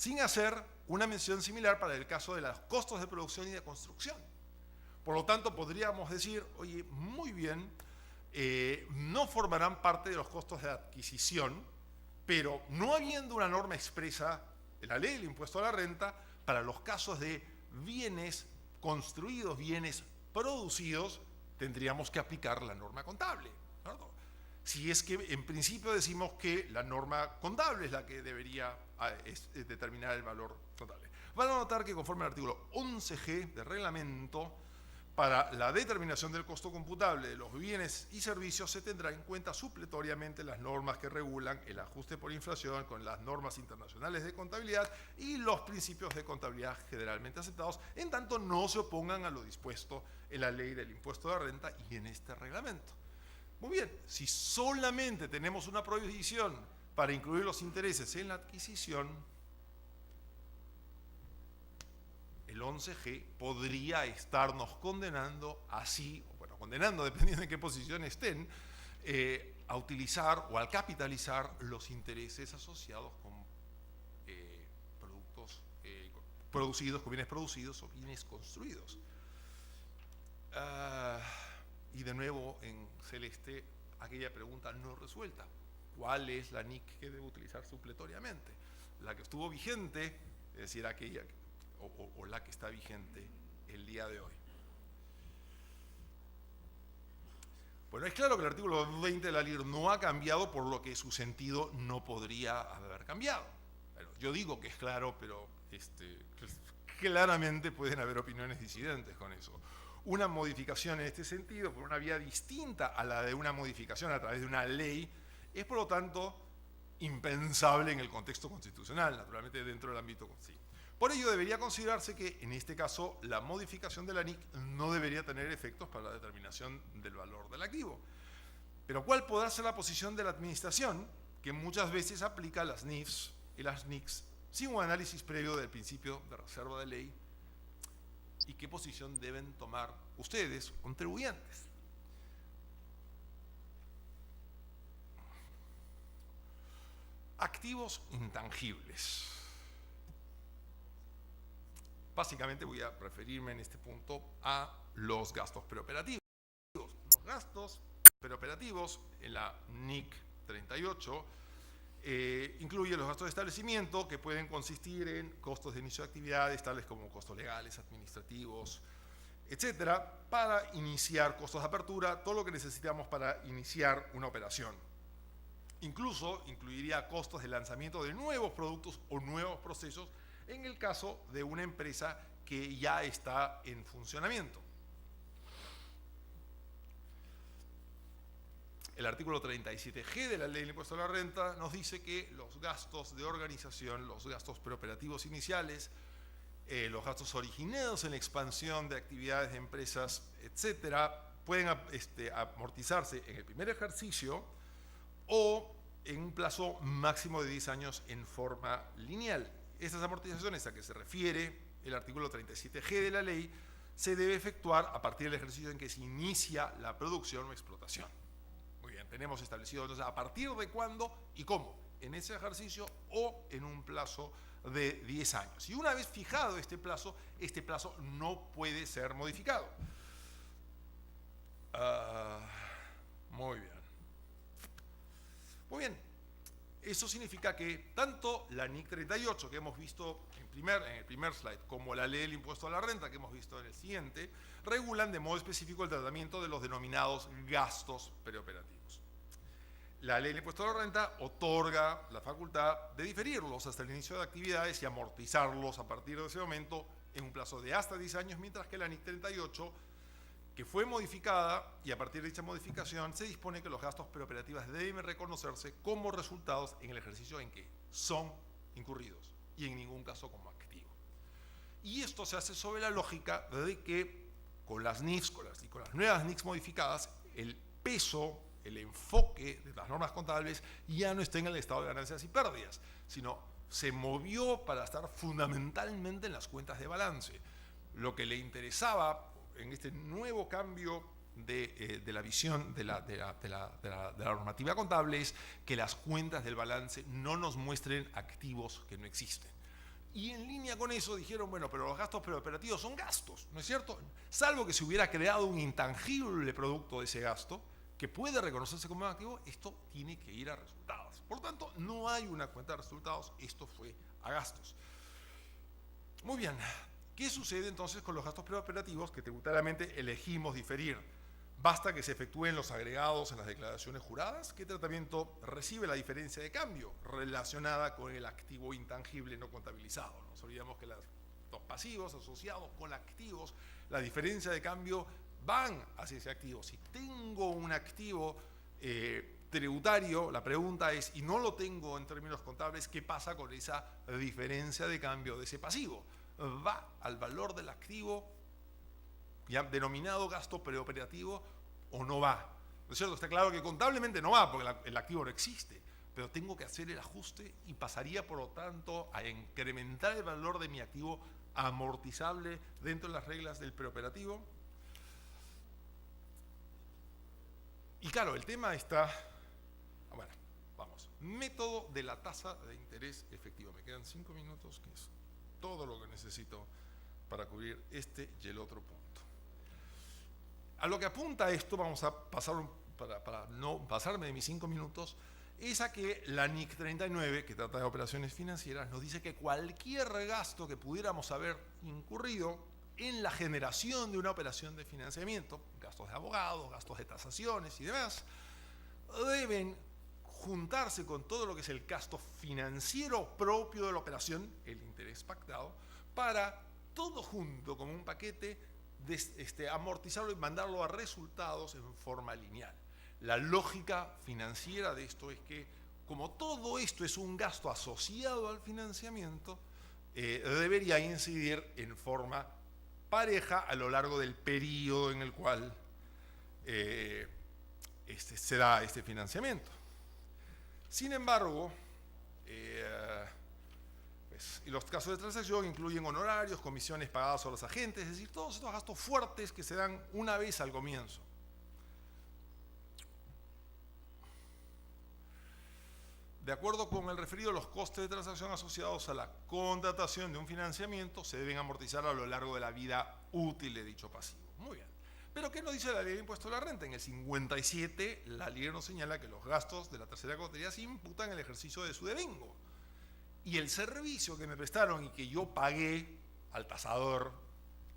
sin hacer una mención similar para el caso de los costos de producción y de construcción. Por lo tanto, podríamos decir, oye, muy bien, no formarán parte de los costos de adquisición, pero no habiendo una norma expresa en la ley del impuesto a la renta para los casos de bienes construidos, bienes producidos, tendríamos que aplicar la norma contable, ¿no? Si es que en principio decimos que la norma contable es la que debería determinar el valor contable. Van a notar que conforme al artículo 11G del reglamento, para la determinación del costo computable de los bienes y servicios se tendrá en cuenta supletoriamente las normas que regulan el ajuste por inflación con las normas internacionales de contabilidad y los principios de contabilidad generalmente aceptados, en tanto no se opongan a lo dispuesto en la ley del impuesto de la renta y en este reglamento. Muy bien, si solamente tenemos una prohibición para incluir los intereses en la adquisición, el 11G podría estarnos condenando así, bueno, condenando dependiendo de qué posición estén, a utilizar o al capitalizar los intereses asociados con productos producidos, con bienes producidos o bienes construidos. Y de nuevo en celeste, aquella pregunta no resuelta. ¿Cuál es la NIC que debe utilizar supletoriamente? La que estuvo vigente, es decir, aquella o la que está vigente el día de hoy. Bueno, es claro que el artículo 20 de la LIR no ha cambiado, por lo que su sentido no podría haber cambiado. Bueno, yo digo que es claro, pero claramente pueden haber opiniones disidentes con eso. Una modificación en este sentido, por una vía distinta a la de una modificación a través de una ley, es por lo tanto impensable en el contexto constitucional, naturalmente dentro del ámbito sí. Por ello debería considerarse que en este caso la modificación de la NIC no debería tener efectos para la determinación del valor del activo. Pero ¿cuál podrá ser la posición de la administración, que muchas veces aplica las NIFs y las NICs sin un análisis previo del principio de reserva de ley? ¿Y qué posición deben tomar ustedes, contribuyentes? Activos intangibles. Básicamente voy a referirme en este punto a los gastos preoperativos. Los gastos preoperativos en la NIC 38 incluye los gastos de establecimiento, que pueden consistir en costos de inicio de actividades, tales como costos legales, administrativos, etcétera, para iniciar costos de apertura, todo lo que necesitamos para iniciar una operación. Incluso incluiría costos de lanzamiento de nuevos productos o nuevos procesos en el caso de una empresa que ya está en funcionamiento. El artículo 37G de la Ley del Impuesto a la Renta nos dice que los gastos de organización, los gastos preoperativos iniciales, los gastos originados en la expansión de actividades de empresas, etcétera, pueden amortizarse en el primer ejercicio o en un plazo máximo de 10 años en forma lineal. Estas amortizaciones a que se refiere el artículo 37G de la ley se debe efectuar a partir del ejercicio en que se inicia la producción o explotación. Muy bien, tenemos establecido entonces a partir de cuándo y cómo, en ese ejercicio o en un plazo de 10 años. Y una vez fijado este plazo no puede ser modificado. Muy bien. Muy bien. Eso significa que tanto la NIC 38 que hemos visto en el primer slide como la ley del impuesto a la renta que hemos visto en el siguiente regulan de modo específico el tratamiento de los denominados gastos preoperativos. La ley del impuesto a la renta otorga la facultad de diferirlos hasta el inicio de actividades y amortizarlos a partir de ese momento en un plazo de hasta 10 años, mientras que la NIC 38, que fue modificada, y a partir de dicha modificación se dispone que los gastos preoperativos deben reconocerse como resultados en el ejercicio en que son incurridos y en ningún caso como activo. Y esto se hace sobre la lógica de que con las NIFs y con las nuevas NICs modificadas, el peso, el enfoque de las normas contables ya no está en el estado de ganancias y pérdidas, sino se movió para estar fundamentalmente en las cuentas de balance. Lo que le interesaba en este nuevo cambio de la visión de la normativa contable es que las cuentas del balance no nos muestren activos que no existen. Y en línea con eso dijeron, bueno, pero los gastos preoperativos son gastos, ¿no es cierto? Salvo que se hubiera creado un intangible producto de ese gasto que puede reconocerse como activo, esto tiene que ir a resultados. Por lo tanto, no hay una cuenta de resultados, esto fue a gastos. Muy bien, ¿qué sucede entonces con los gastos preoperativos que tributariamente elegimos diferir? ¿Basta que se efectúen los agregados en las declaraciones juradas? ¿Qué tratamiento recibe la diferencia de cambio relacionada con el activo intangible no contabilizado? No nos olvidemos que los pasivos asociados con activos, la diferencia de cambio van hacia ese activo. Si tengo un activo tributario, la pregunta es, y no lo tengo en términos contables, ¿qué pasa con esa diferencia de cambio de ese pasivo? ¿Va al valor del activo ya denominado gasto preoperativo o no va? ¿No es cierto? Está claro que contablemente no va porque el activo no existe, pero tengo que hacer el ajuste y pasaría por lo tanto a incrementar el valor de mi activo amortizable dentro de las reglas del preoperativo. Y claro, el tema está, bueno, vamos, método de la tasa de interés efectivo. Me quedan 5 minutos, que es todo lo que necesito para cubrir este y el otro punto. A lo que apunta esto, vamos a pasar, para no pasarme de mis 5 minutos, es a que la NIC 39, que trata de operaciones financieras, nos dice que cualquier gasto que pudiéramos haber incurrido en la generación de una operación de financiamiento, gastos de abogados, gastos de tasaciones y demás, deben juntarse con todo lo que es el gasto financiero propio de la operación, el interés pactado, para todo junto como un paquete amortizarlo y mandarlo a resultados en forma lineal. La lógica financiera de esto es que, como todo esto es un gasto asociado al financiamiento, debería incidir en forma pareja a lo largo del periodo en el cual se da este financiamiento. Sin embargo, y los casos de transacción incluyen honorarios, comisiones pagadas a los agentes, es decir, todos estos gastos fuertes que se dan una vez al comienzo. De acuerdo con el referido, los costes de transacción asociados a la contratación de un financiamiento se deben amortizar a lo largo de la vida útil de dicho pasivo. Muy bien. Pero ¿qué nos dice la ley de impuesto a la renta? En el 57, la ley nos señala que los gastos de la tercera categoría se imputan en el ejercicio de su devengo. Y el servicio que me prestaron y que yo pagué al tasador,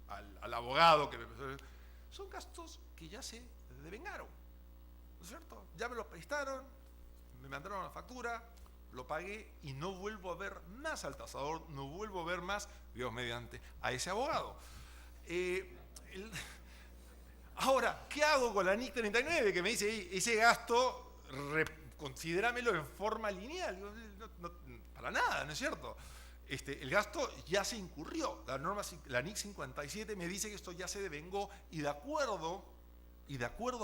al abogado que me prestó, son gastos que ya se devengaron, ¿no es cierto? Ya me lo prestaron, me mandaron la factura, lo pagué y no vuelvo a ver más al tasador, no vuelvo a ver más, Dios mediante, a ese abogado. Ahora, ¿qué hago con la NIC 39 que me dice ese gasto, considéramelo en forma lineal? Para nada, ¿no es cierto? El gasto ya se incurrió. La NIC 57 me dice que esto ya se devengó y de acuerdo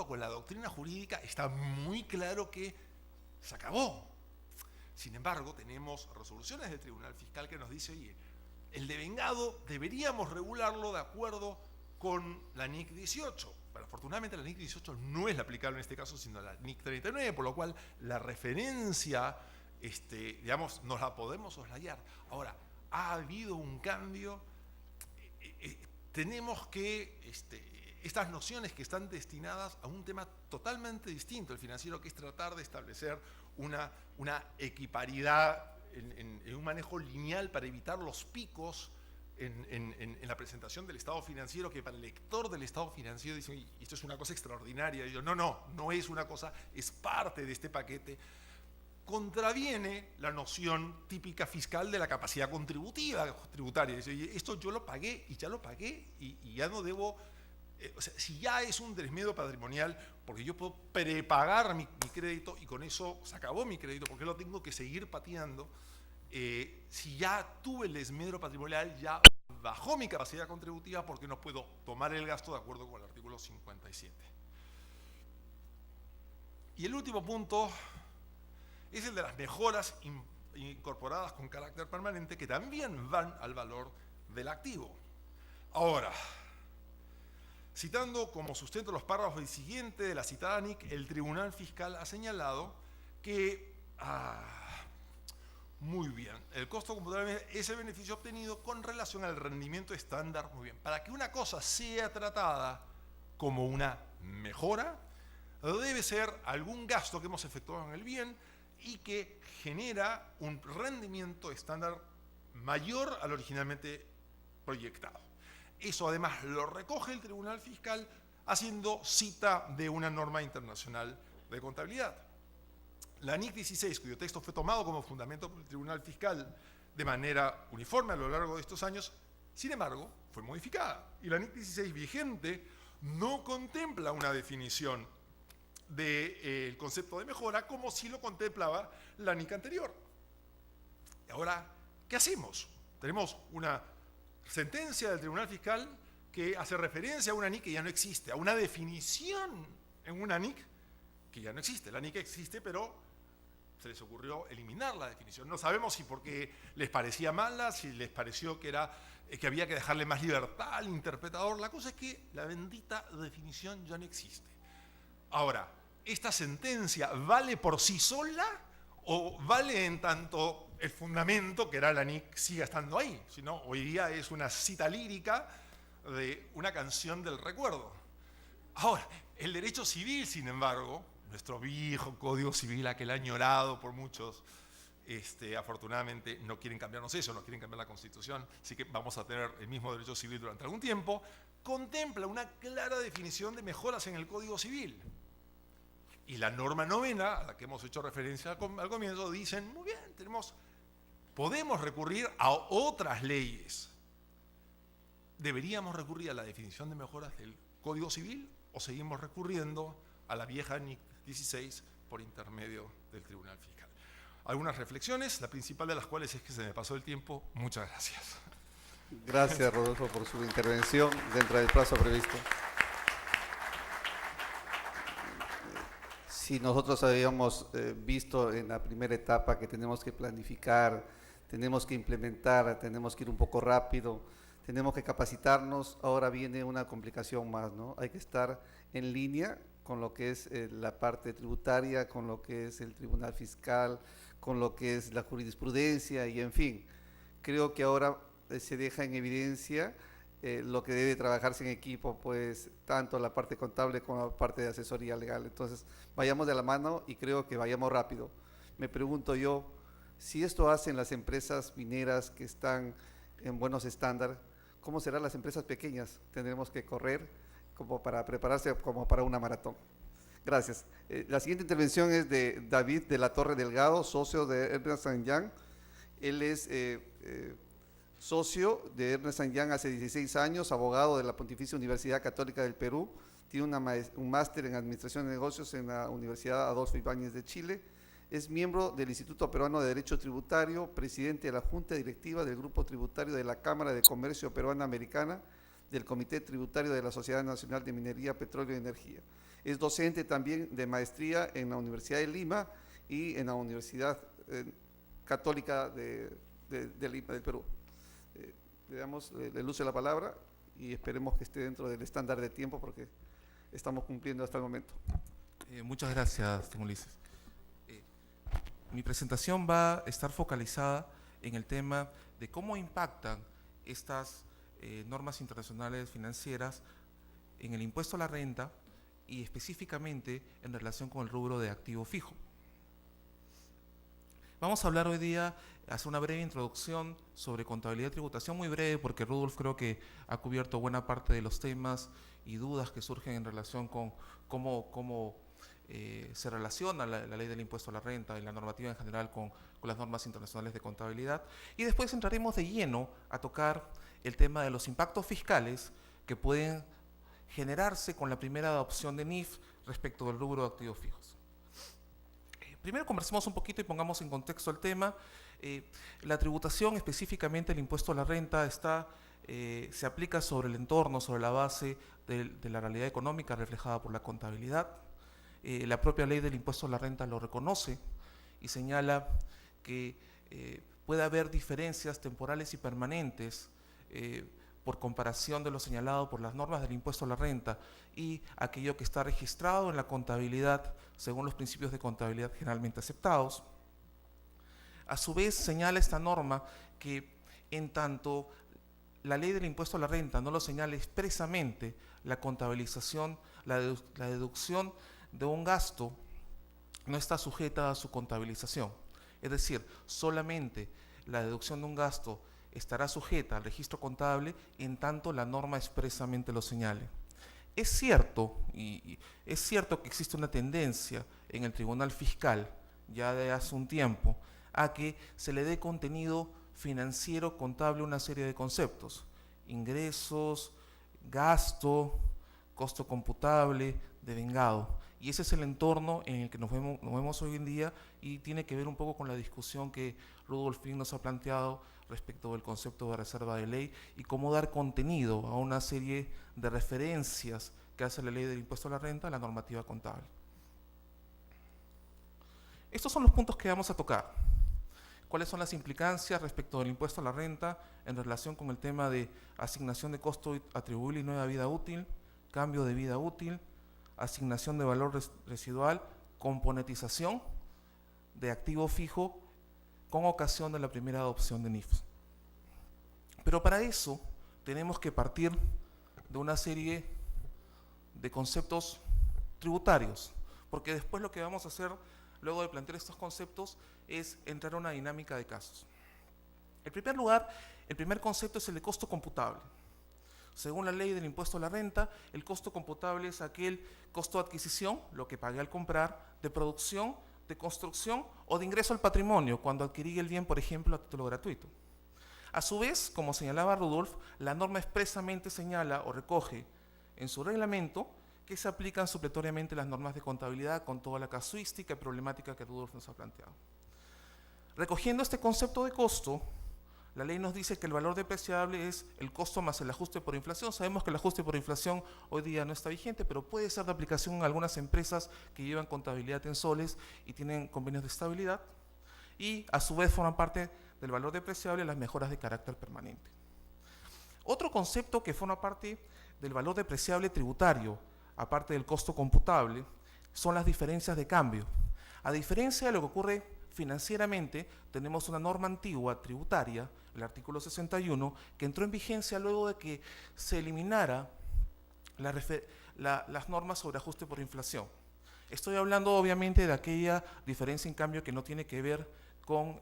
con la doctrina jurídica está muy claro que se acabó. Sin embargo, tenemos resoluciones del Tribunal Fiscal que nos dice, oye, el devengado deberíamos regularlo de acuerdo con la NIC 18. Pero afortunadamente la NIC 18 no es la aplicable en este caso, sino la NIC 39, por lo cual la referencia, digamos, nos la podemos soslayar. Ahora, ha habido un cambio, tenemos que, estas nociones que están destinadas a un tema totalmente distinto, el financiero, que es tratar de establecer una equiparidad en un manejo lineal para evitar los picos en la presentación del estado financiero, que para el lector del estado financiero dice, esto es una cosa extraordinaria. Y yo, no es una cosa, es parte de este paquete. Contraviene la noción típica fiscal de la capacidad tributaria. Dice, esto yo lo pagué y ya lo pagué y ya no debo, o sea, si ya es un desmedro patrimonial, porque yo puedo prepagar mi crédito y con eso se acabó mi crédito, porque lo tengo que seguir pateando. Si ya tuve el desmedro patrimonial, ya bajó mi capacidad contributiva porque no puedo tomar el gasto de acuerdo con el artículo 57. Y el último punto es el de las mejoras incorporadas con carácter permanente que también van al valor del activo. Ahora, citando como sustento los párrafos del siguiente de la citada NIC, el Tribunal Fiscal ha señalado que Muy bien. El costo computable es el beneficio obtenido con relación al rendimiento estándar. Muy bien. Para que una cosa sea tratada como una mejora, debe ser algún gasto que hemos efectuado en el bien y que genera un rendimiento estándar mayor al originalmente proyectado. Eso además lo recoge el Tribunal Fiscal haciendo cita de una norma internacional de contabilidad. La NIC 16, cuyo texto fue tomado como fundamento por el Tribunal Fiscal de manera uniforme a lo largo de estos años, sin embargo, fue modificada. Y la NIC 16 vigente no contempla una definición del concepto de mejora como si lo contemplaba la NIC anterior. Ahora, ¿qué hacemos? Tenemos una sentencia del Tribunal Fiscal que hace referencia a una NIC que ya no existe, a una definición en una NIC que ya no existe. La NIC existe, pero se les ocurrió eliminar la definición. No sabemos si porque les parecía mala, si les pareció que había que dejarle más libertad al interpretador. La cosa es que la bendita definición ya no existe. Ahora, ¿esta sentencia vale por sí sola o vale en tanto el fundamento, que era la NIC, siga estando ahí? Si no, hoy día es una cita lírica de una canción del recuerdo. Ahora, el derecho civil, sin embargo, nuestro viejo Código Civil, aquel añorado por muchos, afortunadamente no quieren cambiarnos eso, no quieren cambiar la Constitución, así que vamos a tener el mismo derecho civil durante algún tiempo, contempla una clara definición de mejoras en el Código Civil. Y la norma novena, a la que hemos hecho referencia al comienzo, dicen, muy bien, podemos recurrir a otras leyes. ¿Deberíamos recurrir a la definición de mejoras del Código Civil o seguimos recurriendo a la vieja NIC 16 por intermedio del Tribunal Fiscal? Algunas reflexiones, la principal de las cuales es que se me pasó el tiempo. Muchas gracias. Gracias, Rodolfo, por su intervención dentro del plazo previsto. Si nosotros habíamos visto en la primera etapa que tenemos que planificar, tenemos que implementar, tenemos que ir un poco rápido, tenemos que capacitarnos, ahora viene una complicación más, ¿no? Hay que estar en línea con lo que es la parte tributaria, con lo que es el Tribunal Fiscal, con lo que es la jurisprudencia y en fin. Creo que ahora se deja en evidencia lo que debe trabajarse en equipo, pues tanto la parte contable como la parte de asesoría legal. Entonces, vayamos de la mano y creo que vayamos rápido. Me pregunto yo, si esto hacen las empresas mineras que están en buenos estándares, ¿cómo serán las empresas pequeñas? Tendremos que correr como para prepararse como para una maratón. Gracias. La siguiente intervención es de David de la Torre Delgado, socio de Ernst & Young. Él es socio de Ernst & Young hace 16 años, abogado de la Pontificia Universidad Católica del Perú, tiene un máster en Administración de Negocios en la Universidad Adolfo Ibáñez de Chile, es miembro del Instituto Peruano de Derecho Tributario, presidente de la Junta Directiva del Grupo Tributario de la Cámara de Comercio Peruana Americana, del Comité Tributario de la Sociedad Nacional de Minería, Petróleo y Energía. Es docente también de maestría en la Universidad de Lima y en la Universidad Católica de Lima, del Perú. Le damos el uso de la palabra y esperemos que esté dentro del estándar de tiempo porque estamos cumpliendo hasta el momento. Muchas gracias, don Ulises. Mi presentación va a estar focalizada en el tema de cómo impactan estas normas internacionales financieras en el impuesto a la renta y específicamente en relación con el rubro de activo fijo. Vamos a hablar hoy día, hacer una breve introducción sobre contabilidad y tributación, muy breve porque Rudolf creo que ha cubierto buena parte de los temas y dudas que surgen en relación con cómo se relaciona la ley del impuesto a la renta y la normativa en general con las normas internacionales de contabilidad. Y después entraremos de lleno a tocar el tema de los impactos fiscales que pueden generarse con la primera adopción de NIF respecto del rubro de activos fijos. Primero conversemos un poquito y pongamos en contexto el tema. La tributación, específicamente el impuesto a la renta, se aplica sobre el entorno, sobre la base de la realidad económica reflejada por la contabilidad. La propia ley del impuesto a la renta lo reconoce y señala que puede haber diferencias temporales y permanentes por comparación de lo señalado por las normas del impuesto a la renta y aquello que está registrado en la contabilidad según los principios de contabilidad generalmente aceptados. A su vez, señala esta norma que en tanto la ley del impuesto a la renta no lo señala expresamente, la contabilización, la deducción de un gasto no está sujeta a su contabilización. Es decir, solamente la deducción de un gasto estará sujeta al registro contable en tanto la norma expresamente lo señale. Es cierto, y es cierto que existe una tendencia en el Tribunal Fiscal, ya de hace un tiempo, a que se le dé contenido financiero contable a una serie de conceptos: ingresos, gasto, costo computable, devengado. Y ese es el entorno en el que nos vemos hoy en día, y tiene que ver un poco con la discusión que Rudolf Fink nos ha planteado respecto del concepto de reserva de ley y cómo dar contenido a una serie de referencias que hace la ley del impuesto a la renta a la normativa contable. Estos son los puntos que vamos a tocar. ¿Cuáles son las implicancias respecto del impuesto a la renta en relación con el tema de asignación de costo atribuible y nueva vida útil, cambio de vida útil, asignación de valor residual, componentización de activo fijo con ocasión de la primera adopción de NIFs? Pero para eso tenemos que partir de una serie de conceptos tributarios, porque después lo que vamos a hacer luego de plantear estos conceptos es entrar a una dinámica de casos. En primer lugar, el primer concepto es el de costo computable. Según la ley del impuesto a la renta, el costo computable es aquel costo de adquisición, lo que pagué al comprar, de producción, de construcción o de ingreso al patrimonio cuando adquirí el bien, por ejemplo, a título gratuito. A su vez, como señalaba Rudolf, la norma expresamente señala o recoge en su reglamento que se aplican supletoriamente las normas de contabilidad con toda la casuística y problemática que Rudolf nos ha planteado. Recogiendo este concepto de costo, la ley nos dice que el valor depreciable es el costo más el ajuste por inflación. Sabemos que el ajuste por inflación hoy día no está vigente, pero puede ser de aplicación en algunas empresas que llevan contabilidad en soles y tienen convenios de estabilidad, y a su vez forman parte del valor depreciable las mejoras de carácter permanente. Otro concepto que forma parte del valor depreciable tributario, aparte del costo computable, son las diferencias de cambio. A diferencia de lo que ocurre financieramente, tenemos una norma antigua tributaria, el artículo 61, que entró en vigencia luego de que se eliminara las normas sobre ajuste por inflación. Estoy hablando obviamente de aquella diferencia en cambio que no tiene que ver con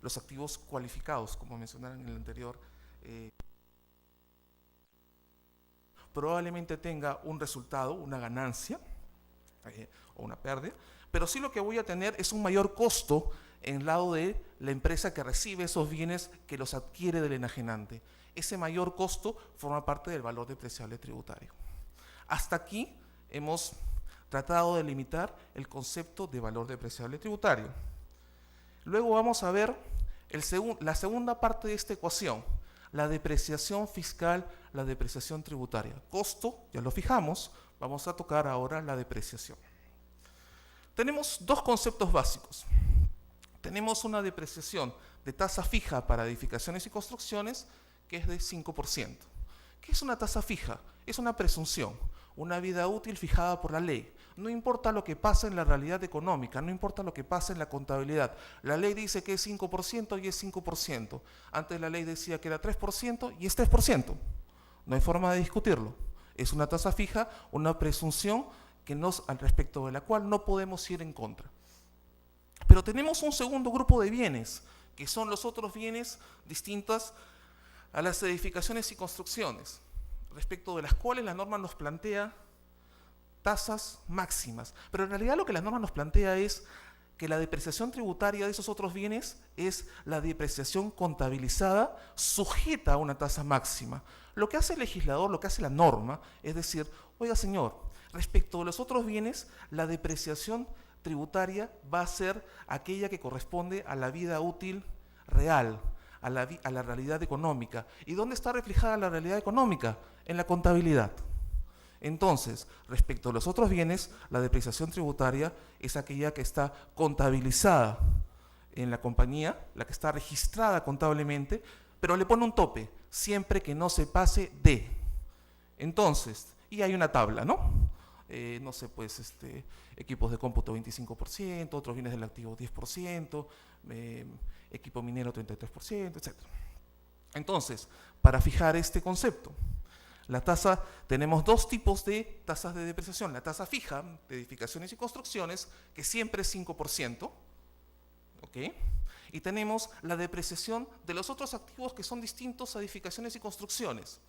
los activos cualificados, como mencionaron en el anterior. Probablemente tenga un resultado, una ganancia o una pérdida, pero sí lo que voy a tener es un mayor costo en el lado de la empresa que recibe esos bienes que los adquiere del enajenante. Ese mayor costo forma parte del valor depreciable tributario. Hasta aquí hemos tratado de limitar el concepto de valor depreciable tributario. Luego vamos a ver la segunda parte de esta ecuación, la depreciación fiscal, la depreciación tributaria. Costo, ya lo fijamos, vamos a tocar ahora la depreciación. Tenemos dos conceptos básicos. Tenemos una depreciación de tasa fija para edificaciones y construcciones que es de 5%. ¿Qué es una tasa fija? Es una presunción, una vida útil fijada por la ley. No importa lo que pase en la realidad económica, no importa lo que pase en la contabilidad. La ley dice que es 5% y es 5%. Antes la ley decía que era 3% y es 3%. No hay forma de discutirlo. Es una tasa fija, una presunción al respecto de la cual no podemos ir en contra. Pero tenemos un segundo grupo de bienes, que son los otros bienes distintos a las edificaciones y construcciones, respecto de las cuales la norma nos plantea tasas máximas. Pero en realidad lo que la norma nos plantea es que la depreciación tributaria de esos otros bienes es la depreciación contabilizada sujeta a una tasa máxima. Lo que hace el legislador, lo que hace la norma, es decir, oiga señor, respecto de los otros bienes, la depreciación tributaria va a ser aquella que corresponde a la vida útil real, a la realidad económica. ¿Y dónde está reflejada la realidad económica? En la contabilidad. Entonces, respecto a los otros bienes, la depreciación tributaria es aquella que está contabilizada en la compañía, la que está registrada contablemente, pero le pone un tope, siempre que no se pase de. Entonces, y hay una tabla, ¿no? no sé, pues equipos de cómputo 25%, otros bienes del activo 10%, equipo minero 33%, etc. Entonces, para fijar este concepto, la tasa, tenemos dos tipos de tasas de depreciación. La tasa fija de edificaciones y construcciones, que siempre es 5%, ¿ok? Y tenemos la depreciación de los otros activos que son distintos a edificaciones y construcciones,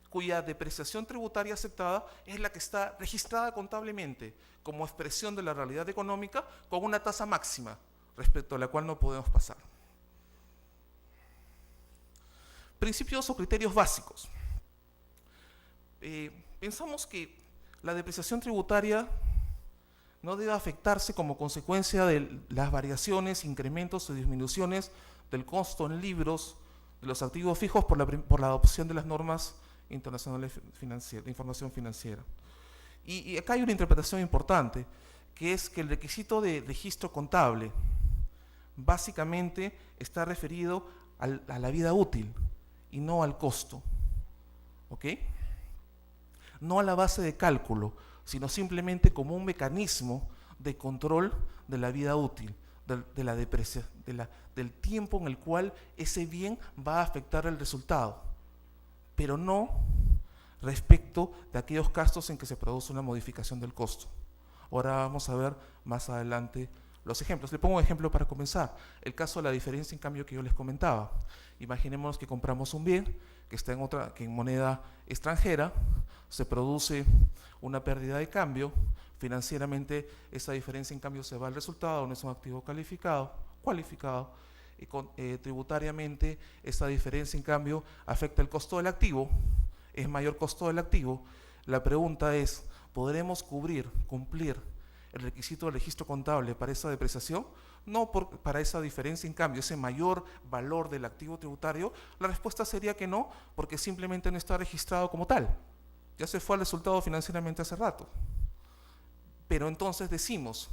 cuya depreciación tributaria aceptada es la que está registrada contablemente como expresión de la realidad económica con una tasa máxima respecto a la cual no podemos pasar. Principios o criterios básicos. Pensamos que la depreciación tributaria no debe afectarse como consecuencia de las variaciones, incrementos o disminuciones del costo en libros de los activos fijos por la adopción de las normas internacionales de información financiera. Y acá hay una interpretación importante, que es que el requisito de registro contable básicamente está referido a la vida útil y no al costo, ¿ok? No a la base de cálculo, sino simplemente como un mecanismo de control de la vida útil, de la depreciación, del tiempo en el cual ese bien va a afectar el resultado, pero no respecto de aquellos casos en que se produce una modificación del costo. Ahora vamos a ver más adelante los ejemplos. Le pongo un ejemplo para comenzar. El caso de la diferencia en cambio que yo les comentaba. Imaginemos que compramos un bien que está que en moneda extranjera, se produce una pérdida de cambio, financieramente esa diferencia en cambio se va al resultado, no es un activo cualificado, y tributariamente esa diferencia en cambio afecta el costo del activo, es mayor costo del activo. La pregunta es, ¿podremos cumplir el requisito del registro contable para esa depreciación? No para esa diferencia en cambio, ese mayor valor del activo tributario. La respuesta sería que no, porque simplemente no está registrado como tal. Ya se fue al resultado financieramente hace rato. Pero entonces decimos,